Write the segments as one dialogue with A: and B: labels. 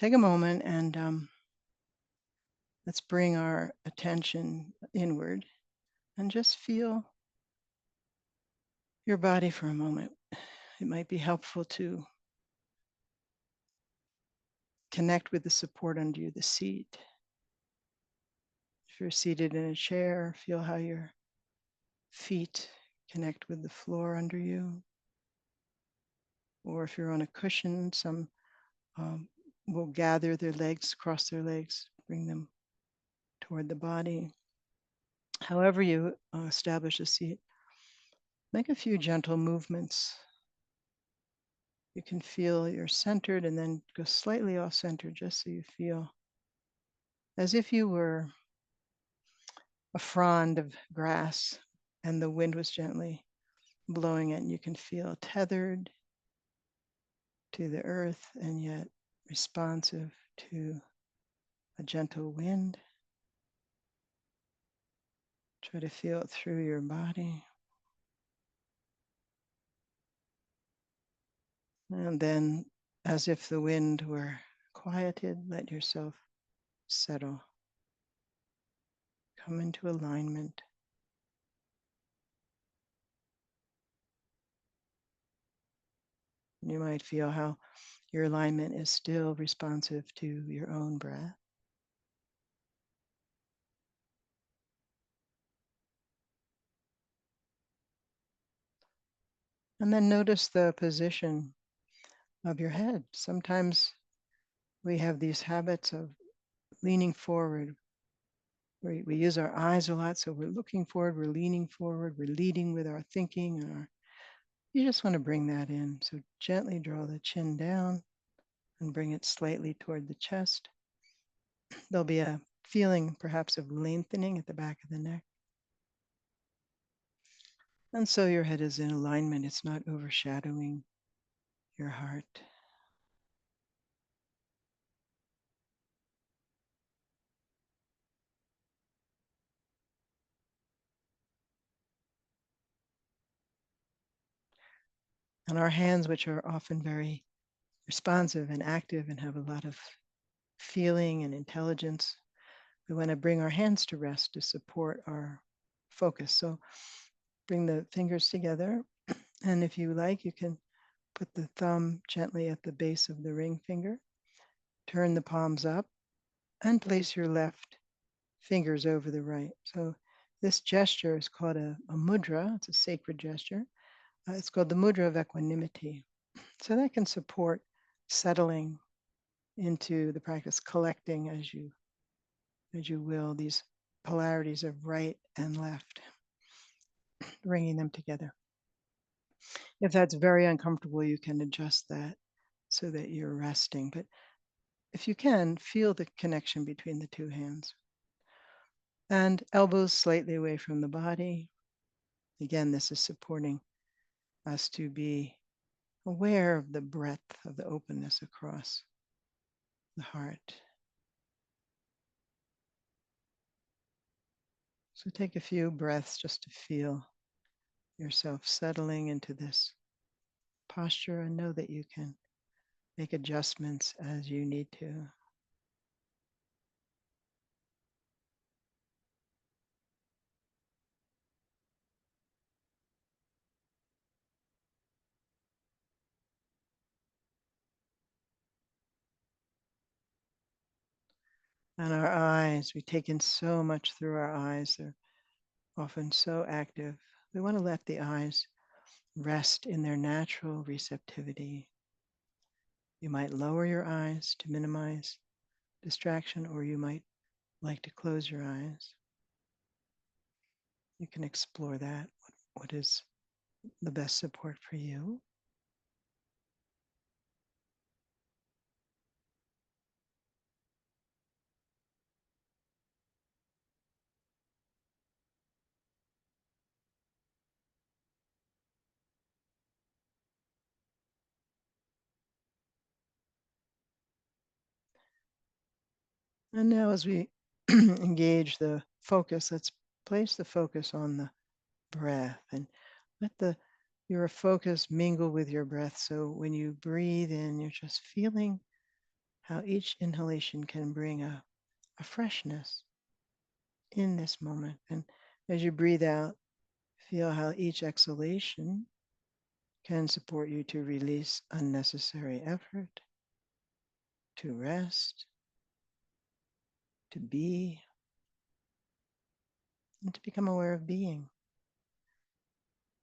A: take a moment and let's bring our attention inward and just feel your body for a moment. It might be helpful to connect with the support under you, the seat. If you're seated in a chair, feel how your feet connect with the floor under you. Or if you're on a cushion, some will gather their legs, cross their legs, bring them toward the body. However you establish a seat, make a few gentle movements. You can feel you're centered and then go slightly off center just so you feel as if you were a frond of grass and the wind was gently blowing it, and you can feel tethered to the earth and yet responsive to a gentle wind. Try to feel it through your body. And then, as if the wind were quieted, let yourself settle. Come into alignment. You might feel how your alignment is still responsive to your own breath. And then notice the position of your head. Sometimes we have these habits of leaning forward. We use our eyes a lot, so we're looking forward, we're leaning forward, we're leading with our thinking and our. You just want to bring that in. So gently draw the chin down and bring it slightly toward the chest. There'll be a feeling perhaps of lengthening at the back of the neck. And so your head is in alignment. It's not overshadowing your heart. And our hands, which are often very responsive and active and have a lot of feeling and intelligence, we want to bring our hands to rest to support our focus. So bring the fingers together. And if you like, you can put the thumb gently at the base of the ring finger, turn the palms up, and place your left fingers over the right. So this gesture is called a mudra. It's a sacred gesture. It's called the mudra of equanimity. So that can support settling into the practice, collecting as you will these polarities of right and left, bringing them together. If that's very uncomfortable, you can adjust that so that you're resting. But if you can, feel the connection between the two hands. And elbows slightly away from the body. Again, this is supporting us to be aware of the breadth of the openness across the heart. So take a few breaths just to feel yourself settling into this posture and know that you can make adjustments as you need to. And our eyes, we take in so much through our eyes. They're often so active. We want to let the eyes rest in their natural receptivity. You might lower your eyes to minimize distraction, or you might like to close your eyes. You can explore that. What is the best support for you? And now as we engage the focus, let's place the focus on the breath and let your focus mingle with your breath. So when you breathe in, you're just feeling how each inhalation can bring a freshness in this moment. And as you breathe out, feel how each exhalation can support you to release unnecessary effort, to rest, to be, and to become aware of being.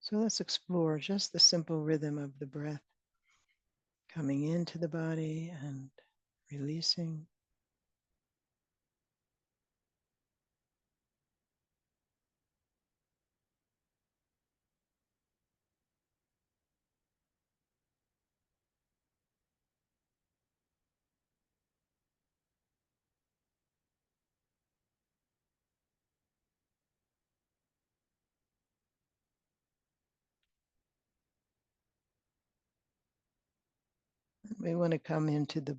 A: So let's explore just the simple rhythm of the breath coming into the body and releasing. We want to come into the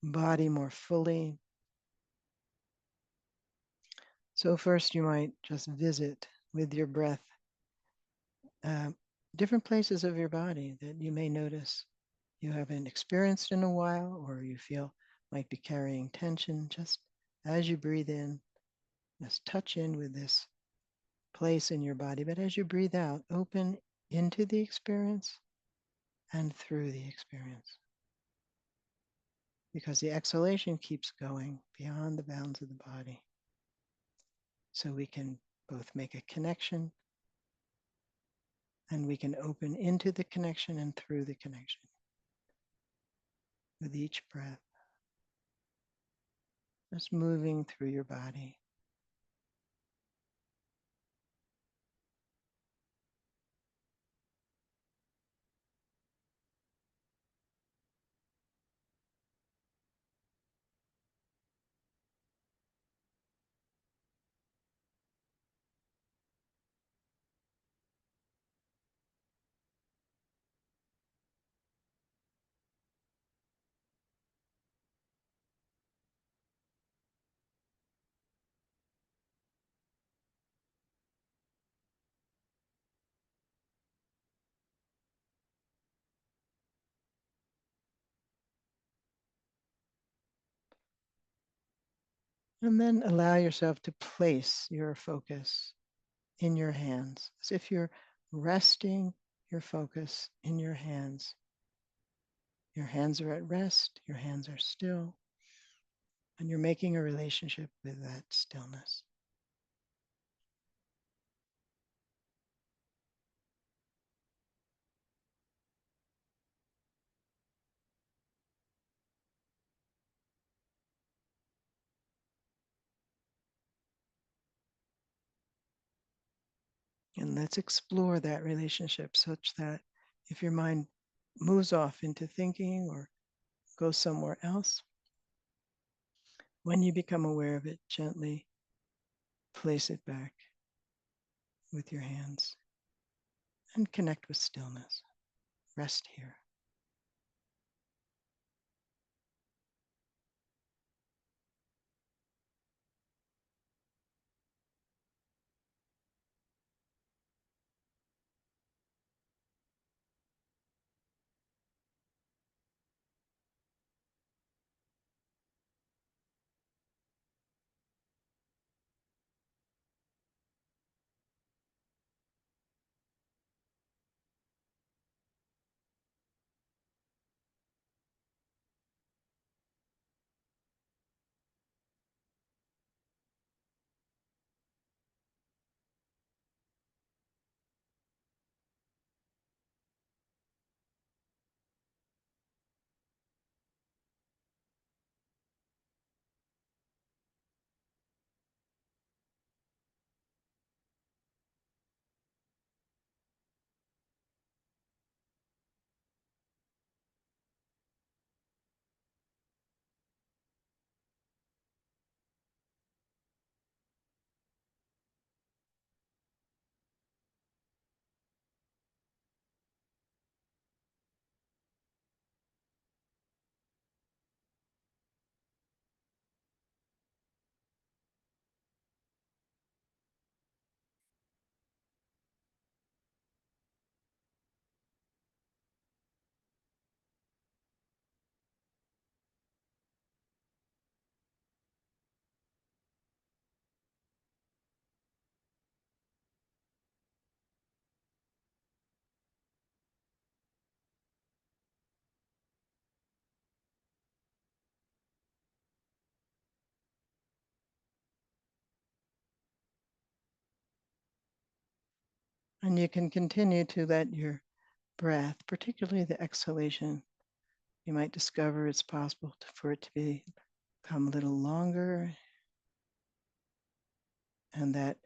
A: body more fully. So first you might just visit with your breath uh, different places of your body that you may notice you haven't experienced in a while, or you feel might be carrying tension. Just as you breathe in, just touch in with this place in your body. But as you breathe out, open into the experience and through the experience. Because the exhalation keeps going beyond the bounds of the body. So we can both make a connection and we can open into the connection and through the connection with each breath. Just moving through your body. And then allow yourself to place your focus in your hands, as if you're resting your focus in your hands. Your hands are at rest, your hands are still, and you're making a relationship with that stillness. And let's explore that relationship such that if your mind moves off into thinking or goes somewhere else, when you become aware of it, gently place it back with your hands and connect with stillness. Rest here. And you can continue to let your breath, particularly the exhalation, you might discover it's possible for it to become a little longer, and that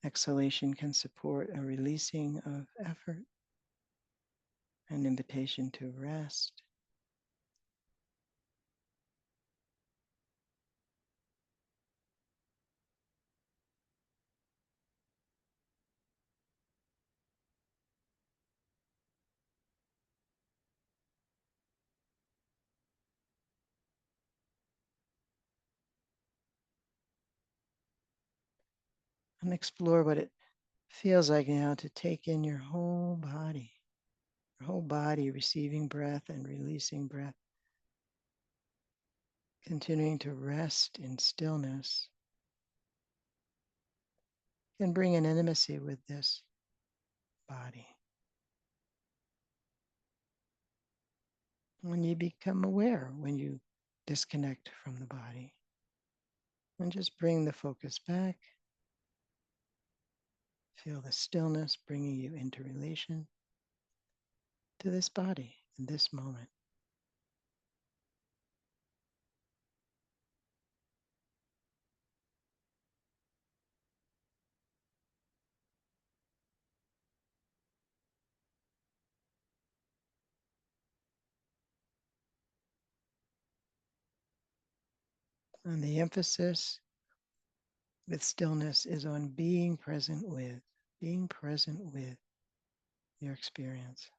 A: exhalation can support a releasing of effort, an invitation to rest. And explore what it feels like now to take in your whole body receiving breath and releasing breath, continuing to rest in stillness, and bring an intimacy with this body. When you become aware, when you disconnect from the body, and just bring the focus back, feel the stillness bringing you into relation to this body in this moment. And the emphasis with stillness is on being present with your experience.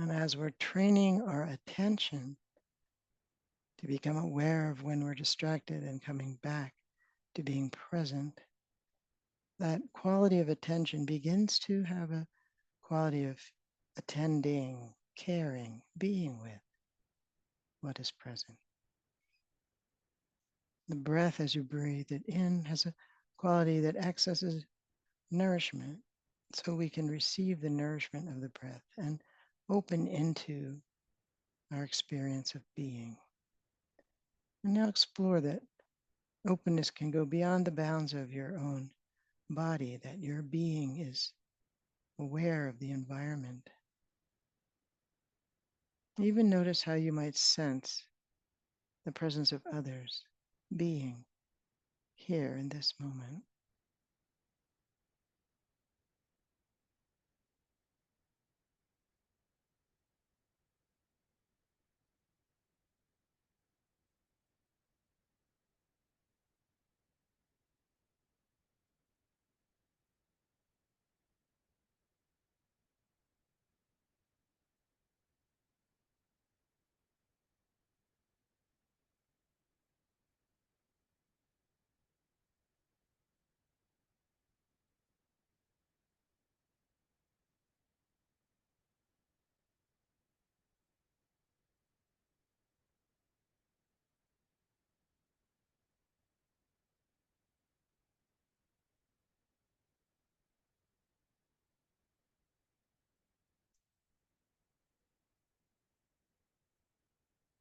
A: And as we're training our attention to become aware of when we're distracted and coming back to being present, that quality of attention begins to have a quality of attending, caring, being with what is present. The breath, as you breathe it in, has a quality that accesses nourishment, so we can receive the nourishment of the breath and open into our experience of being. And now explore that openness can go beyond the bounds of your own body, that your being is aware of the environment. Even notice how you might sense the presence of others being here in this moment.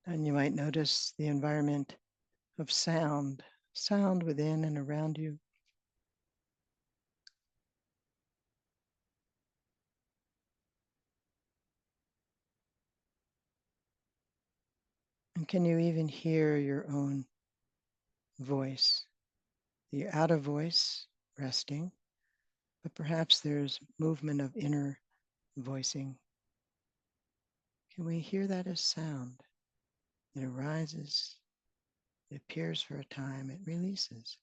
A: And you might notice the environment of sound within and around you. And can you even hear your own voice, the outer voice resting, but perhaps there's movement of inner voicing. Can we hear that as sound? It arises, it appears for a time, it releases.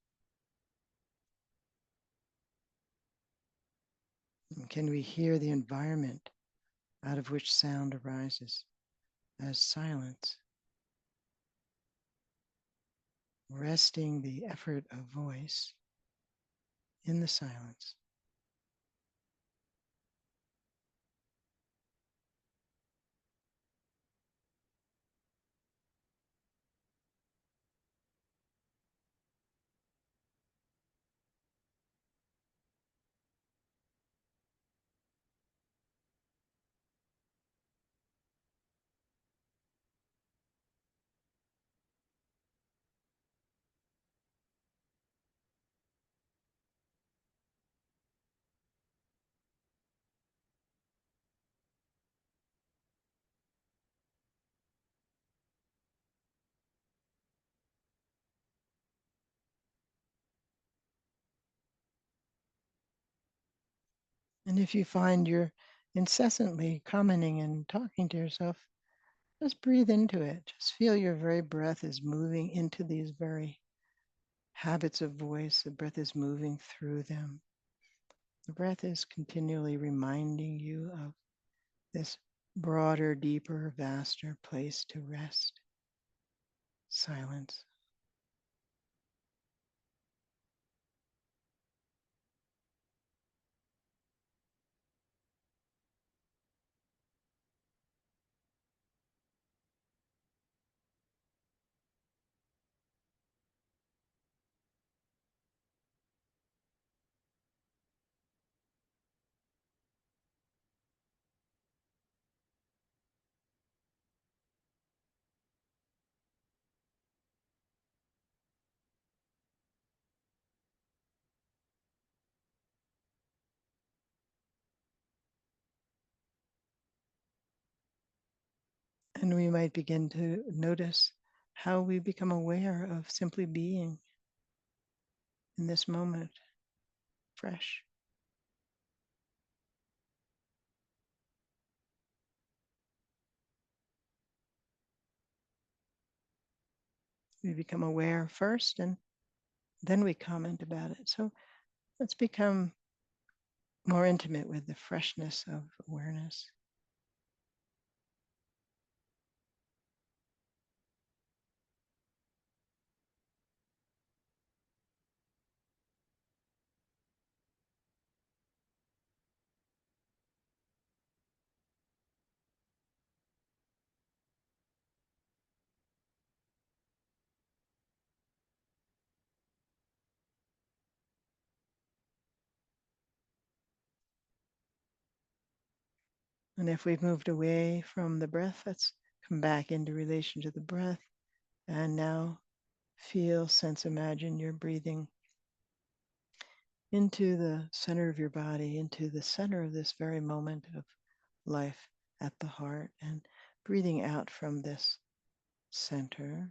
A: And can we hear the environment out of which sound arises as silence? resting the effort of voice in the silence. And if you find you're incessantly commenting and talking to yourself, just breathe into it. Just feel your very breath is moving into these very habits of voice. The breath is moving through them. The breath is continually reminding you of this broader, deeper, vaster place to rest, silence. And we might begin to notice how we become aware of simply being in this moment, fresh. We become aware first and then we comment about it. So let's become more intimate with the freshness of awareness. And if we've moved away from the breath, let's come back into relation to the breath. And now feel, sense, imagine you're breathing into the center of your body, into the center of this very moment of life at the heart, and breathing out from this center.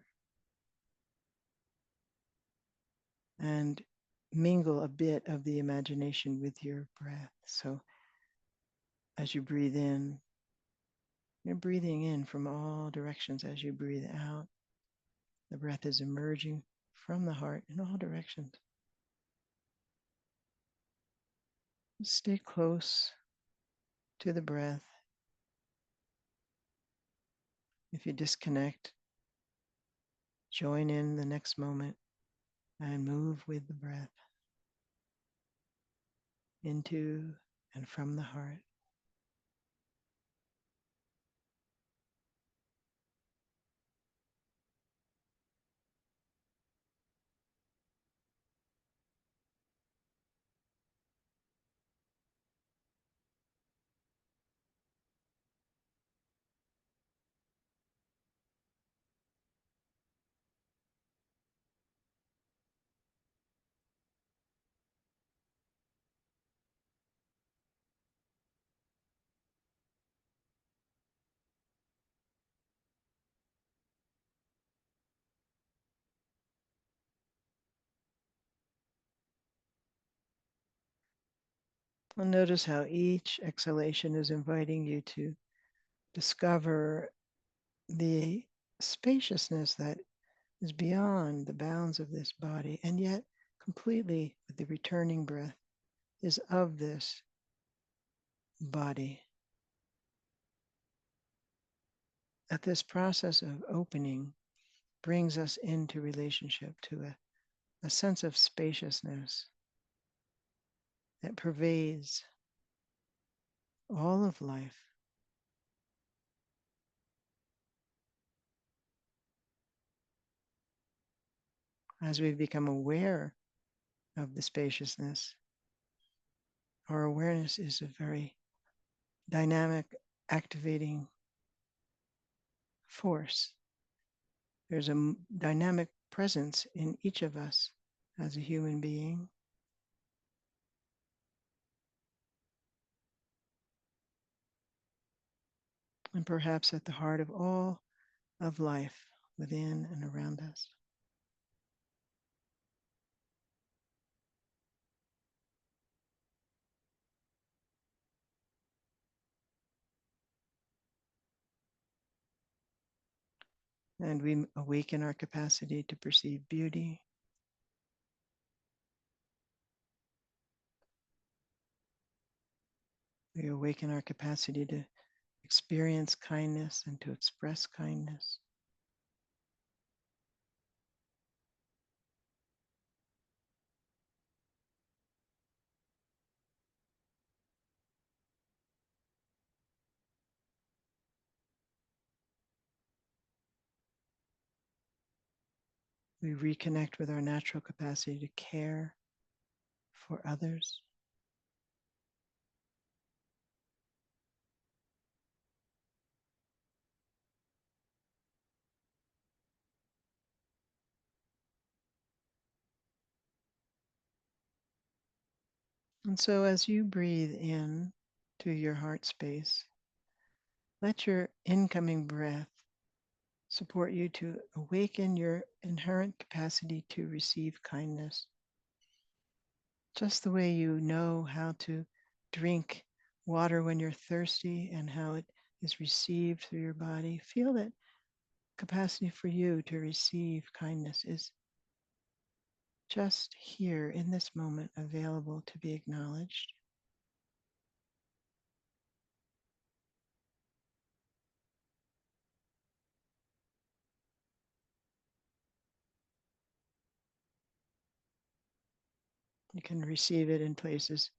A: And mingle a bit of the imagination with your breath. So as you breathe in, you're breathing in from all directions. As you breathe out, the breath is emerging from the heart in all directions. Stay close to the breath. If you disconnect, join in the next moment and move with the breath into and from the heart. And notice how each exhalation is inviting you to discover the spaciousness that is beyond the bounds of this body, and yet completely with the returning breath is of this body. At this process of opening, brings us into relationship to a sense of spaciousness that pervades all of life. As we become aware of the spaciousness, our awareness is a very dynamic, activating force. There's a dynamic presence in each of us as a human being. And perhaps at the heart of all of life within and around us. And we awaken our capacity to perceive beauty. We awaken our capacity to experience kindness and to express kindness. We reconnect with our natural capacity to care for others. And so as you breathe in to your heart space, let your incoming breath support you to awaken your inherent capacity to receive kindness. Just the way you know how to drink water when you're thirsty and how it is received through your body, feel that capacity for you to receive kindness is just here in this moment, available to be acknowledged. You can receive it in places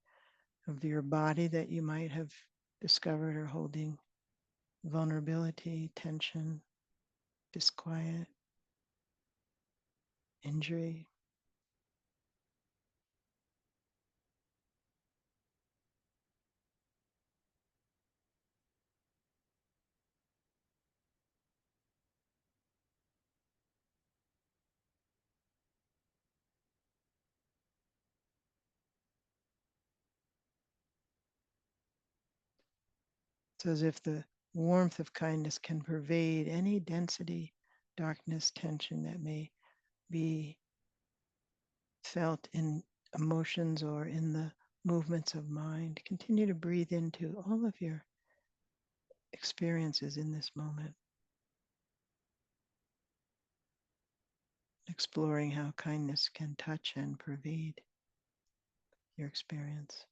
A: of your body that you might have discovered are holding vulnerability, tension, disquiet, injury. It's as if the warmth of kindness can pervade any density, darkness, tension that may be felt in emotions or in the movements of mind. Continue to breathe into all of your experiences in this moment, exploring how kindness can touch and pervade your experience.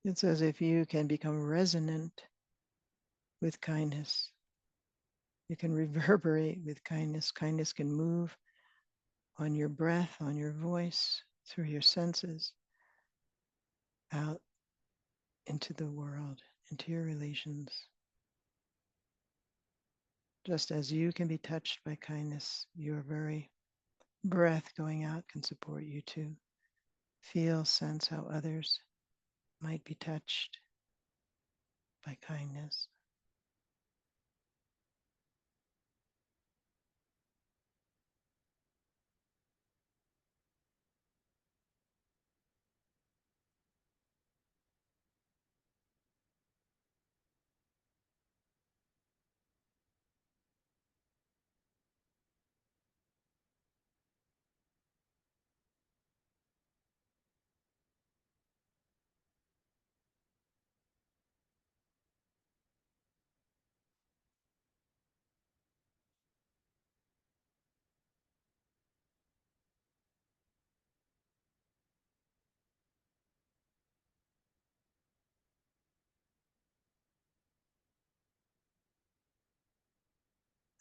A: It's as if you can become resonant with kindness. You can reverberate with kindness. Kindness can move on your breath, on your voice, through your senses, out into the world, into your relations. Just as you can be touched by kindness, your very breath going out can support you to feel, sense how others might be touched by kindness.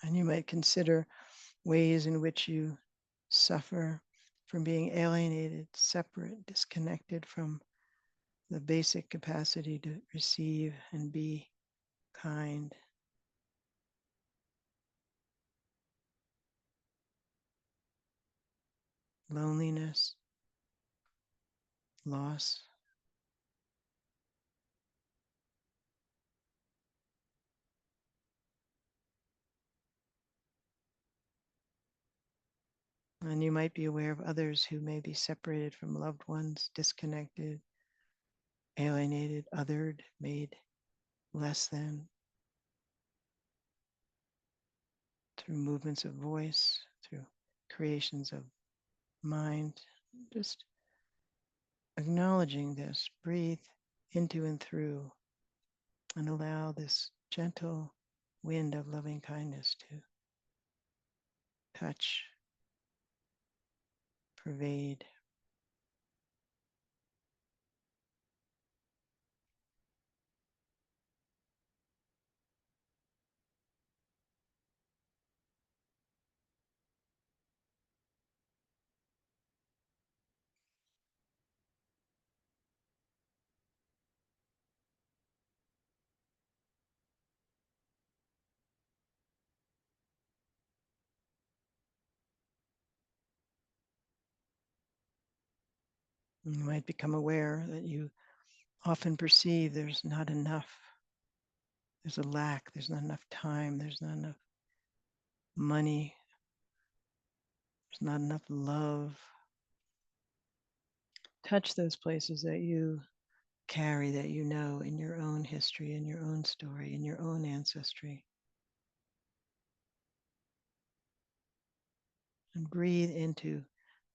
A: And you might consider ways in which you suffer from being alienated, separate, disconnected from the basic capacity to receive and be kind. Loneliness, loss. And you might be aware of others who may be separated from loved ones, disconnected, alienated, othered, made less than through movements of voice, through creations of mind. Just acknowledging this, breathe into and through, and allow this gentle wind of loving kindness to touch, pervade. You might become aware that you often perceive there's not enough. There's a lack, there's not enough time, there's not enough money, there's not enough love. Touch those places that you carry, that you know in your own history, in your own story, in your own ancestry. And breathe into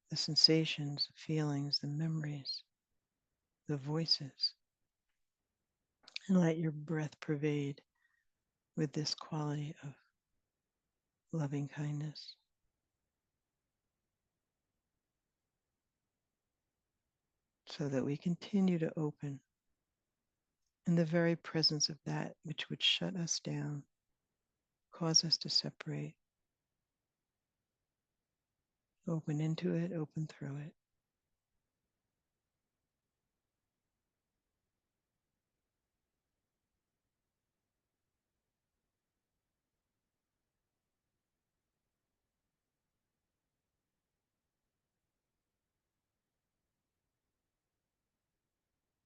A: the sensations, the feelings, the memories, the voices. And let your breath pervade with this quality of loving kindness, so that we continue to open in the very presence of that which would shut us down, cause us to separate. Open into it, open through it.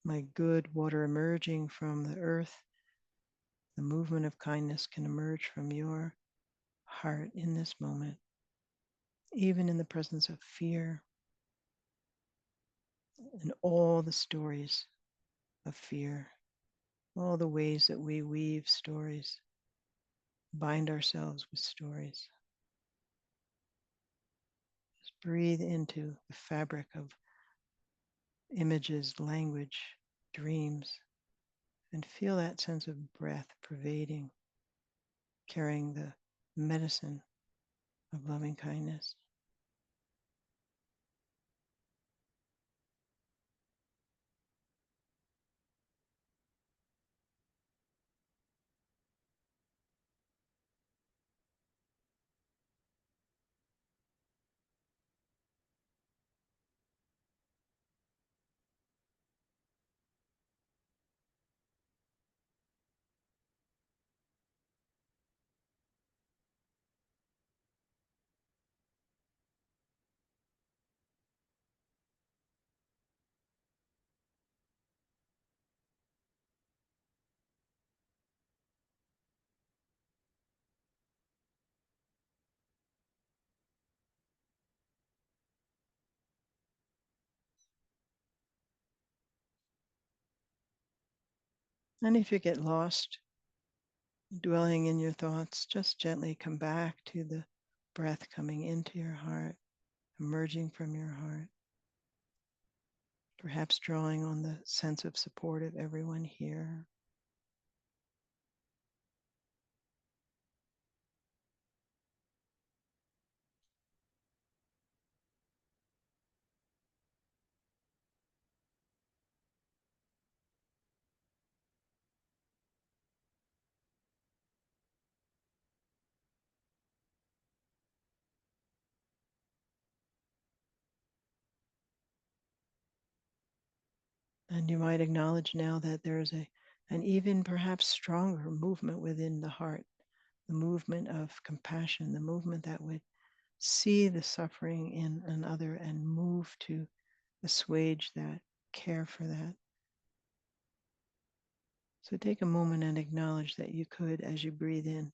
A: My good water emerging from the earth, the movement of kindness can emerge from your heart in this moment, even in the presence of fear and all the stories of fear, all the ways that we weave stories, bind ourselves with stories. Just breathe into the fabric of images, language, dreams, and feel that sense of breath pervading, carrying the medicine of loving kindness. And if you get lost dwelling in your thoughts, just gently come back to the breath coming into your heart, emerging from your heart, perhaps drawing on the sense of support of everyone here. And you might acknowledge now that there is an even perhaps stronger movement within the heart, the movement of compassion, the movement that would see the suffering in another and move to assuage that, care for that. So take a moment and acknowledge that you could, as you breathe in,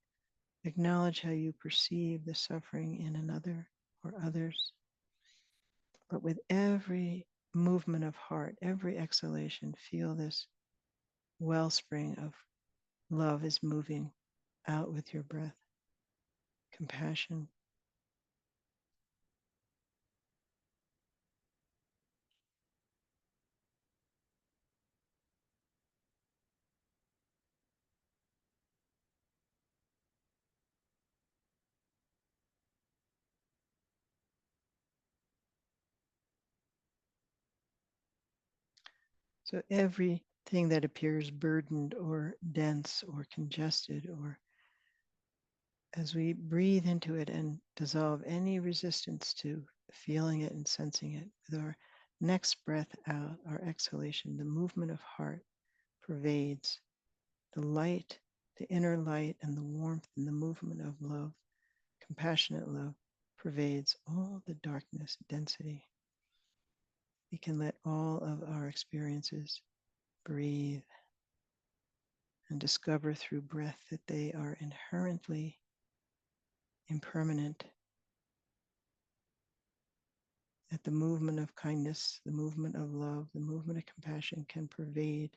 A: acknowledge how you perceive the suffering in another or others. But with every movement of heart, every exhalation, feel this wellspring of love is moving out with your breath, compassion. So everything that appears burdened or dense or congested, or as we breathe into it and dissolve any resistance to feeling it and sensing it, with our next breath out, our exhalation, the movement of heart pervades the light, the inner light, and the warmth and the movement of love, compassionate love, pervades all the darkness, density. We can let all of our experiences breathe and discover through breath that they are inherently impermanent, that the movement of kindness, the movement of love, the movement of compassion can pervade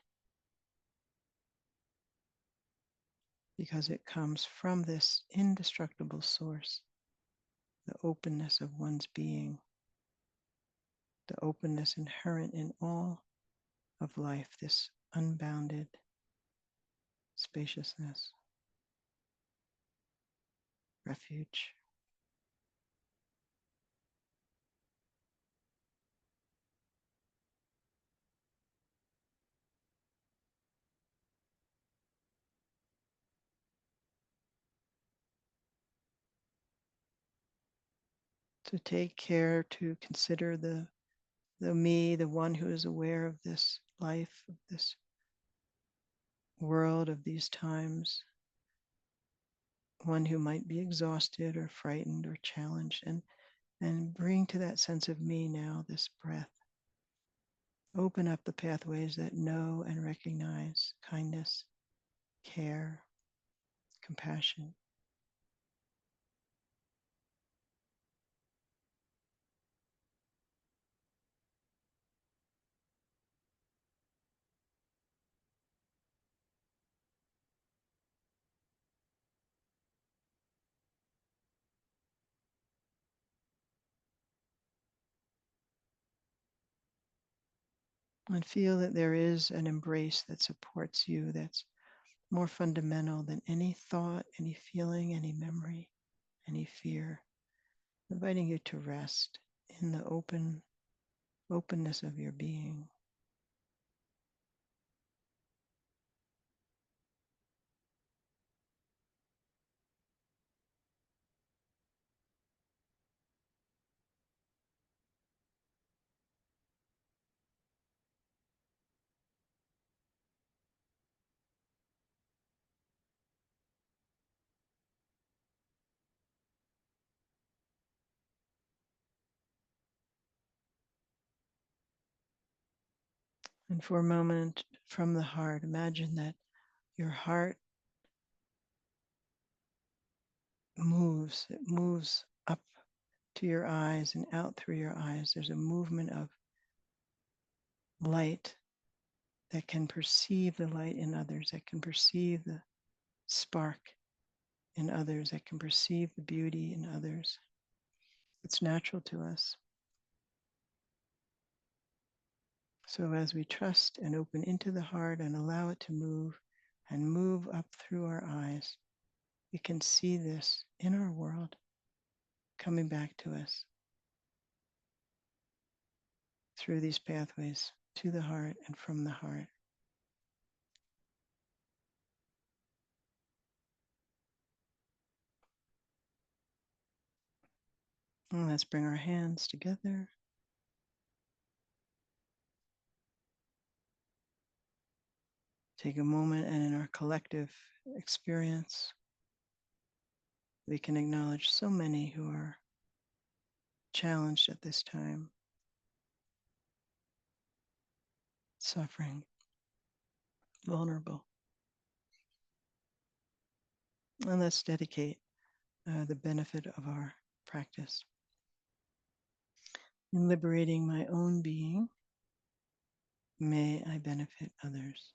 A: because it comes from this indestructible source, the openness of one's being, the openness inherent in all of life, this unbounded spaciousness, refuge. To take care to consider the me, the one who is aware of this life, of this world, of these times, one who might be exhausted or frightened or challenged, and bring to that sense of me now this breath. Open up the pathways that know and recognize kindness, care, compassion. And feel that there is an embrace that supports you, that's more fundamental than any thought, any feeling, any memory, any fear, inviting you to rest in the openness of your being. And for a moment, from the heart, imagine that your heart moves. It moves up to your eyes and out through your eyes. There's a movement of light that can perceive the light in others, that can perceive the spark in others, that can perceive the beauty in others. It's natural to us. So as we trust and open into the heart and allow it to move and move up through our eyes, we can see this in our world coming back to us through these pathways to the heart and from the heart. And let's bring our hands together. Take a moment, and in our collective experience, we can acknowledge so many who are challenged at this time, suffering, vulnerable. And let's dedicate the benefit of our practice. In liberating my own being, may I benefit others.